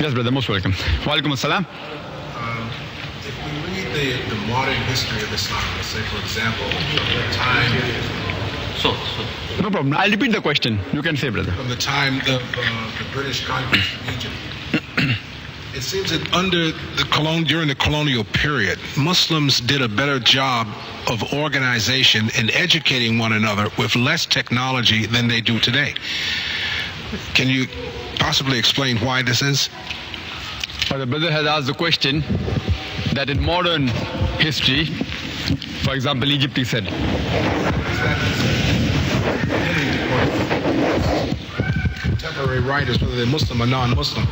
Yes, brother, most welcome. Walaikum assalam. If we read the modern history of Islam, let's say, for example, from the time... No problem. I'll repeat the question. You can say, brother. From the time of the British conquest of Egypt, it seems that during the colonial period, Muslims did a better job of organization and educating one another with less technology than they do today. Can you possibly explain why this is? Well, the brother has asked the question that in modern history, for example, Egypt, he said. Contemporary writers, whether they're Muslim or non-Muslim,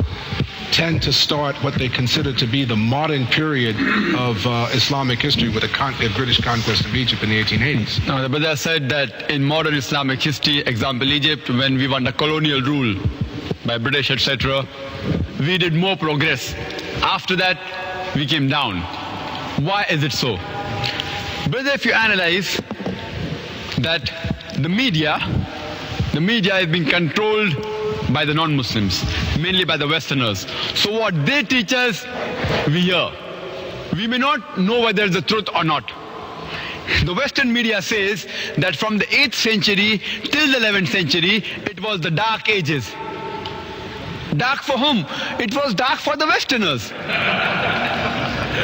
tend to start what they consider to be the modern period of Islamic history with the British conquest of Egypt in the 1880s. Now, the brother said that in modern Islamic history, example Egypt, when we were under colonial rule by British, etc., we did more progress. After that, we came down. Why is it so? Brother, if you analyze that the media is being controlled by the non-Muslims, mainly by the Westerners. So what they teach us, we hear. We may not know whether it's the truth or not. The Western media says that from the 8th century till the 11th century, it was the Dark Ages. Dark for whom? It was dark for the Westerners.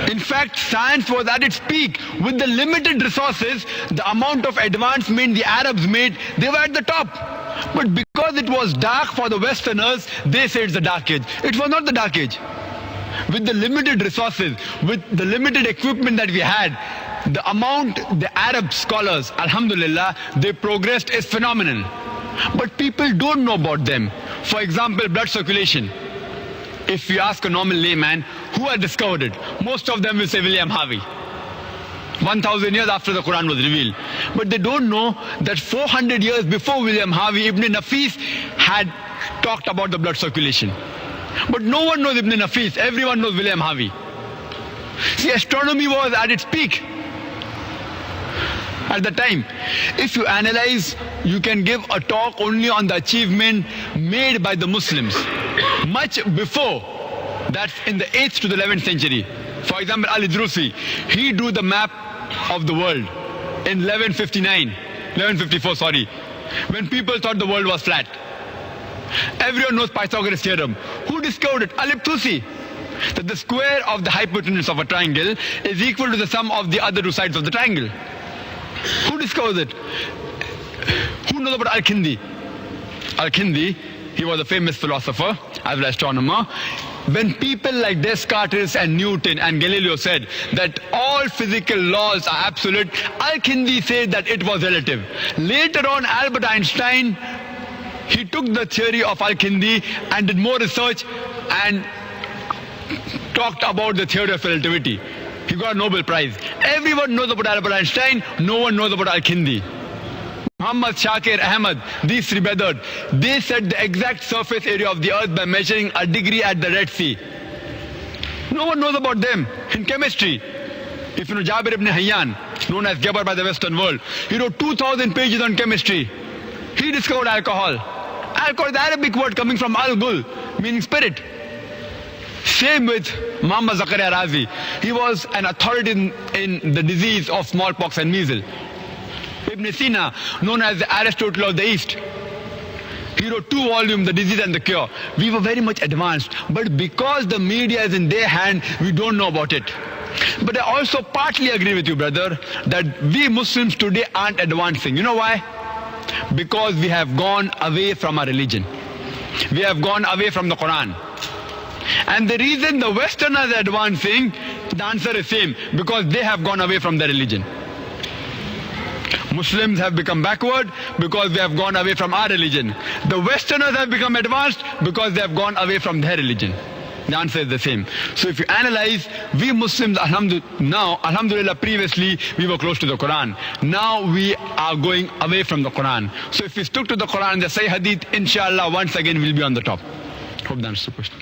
In fact, science was at its peak. With the limited resources, the amount of advancement the Arabs made, they were at the top. But because it was dark for the Westerners, they say it's the Dark Age. It was not the Dark Age. With the limited resources, with the limited equipment that we had, the amount the Arab scholars, alhamdulillah, they progressed is phenomenal. But people don't know about them. For example, blood circulation. If you ask a normal layman, who had discovered it? Most of them will say William Harvey. 1,000 years after the Quran was revealed. But they don't know that 400 years before William Harvey, Ibn Nafis had talked about the blood circulation. But no one knows Ibn Nafis. Everyone knows William Harvey. See, astronomy was at its peak at the time. If you analyze, you can give a talk only on the achievement made by the Muslims much before, that's in the 8th to the 11th century. For example, Al-Idrusi, he drew the map of the world in 1154, when people thought the world was flat. Everyone knows Pythagoras' theorem. Who discovered it? Al-Ibtusi. That the square of the hypotenuse of a triangle is equal to the sum of the other two sides of the triangle. Who discovered it? Who knows about Al-Kindi? Al-Kindi, he was a famous philosopher as well as astronomer. When people like Descartes and Newton and Galileo said that all physical laws are absolute, Al-Kindi said that it was relative. Later on, Albert Einstein, he took the theory of Al-Kindi and did more research and talked about the theory of relativity. He got a Nobel Prize. Everyone knows about Albert Einstein, no one knows about Al-Kindi. Muhammad, Shakir, Ahmad, these three brothers, they set the exact surface area of the earth by measuring a degree at the Red Sea. No one knows about them. In chemistry, if you know Jabir ibn Hayyan, known as Geber by the Western world, he wrote 2,000 pages on chemistry. He discovered alcohol. Alcohol is the Arabic word coming from al-gul, meaning spirit. Same with Muhammad Zakir Naik. He was an authority in the disease of smallpox and measles. Ibn Sina, known as the Aristotle of the East, he wrote 2 volumes, The Disease and the Cure. We were very much advanced, but because the media is in their hand, we don't know about it. But I also partly agree with you, brother, that we Muslims today aren't advancing. You know why? Because we have gone away from our religion. We have gone away from the Quran. And the reason the Westerners are advancing, the answer is same, because they have gone away from their religion. Muslims have become backward because they have gone away from our religion. The Westerners have become advanced because they have gone away from their religion. The answer is the same. So if you analyze, we Muslims, alhamdulillah, previously we were close to the Quran. Now we are going away from the Quran. So if we stick to the Quran and the Sahih Hadith, inshallah, once again we'll be on the top. Hope that answers the question.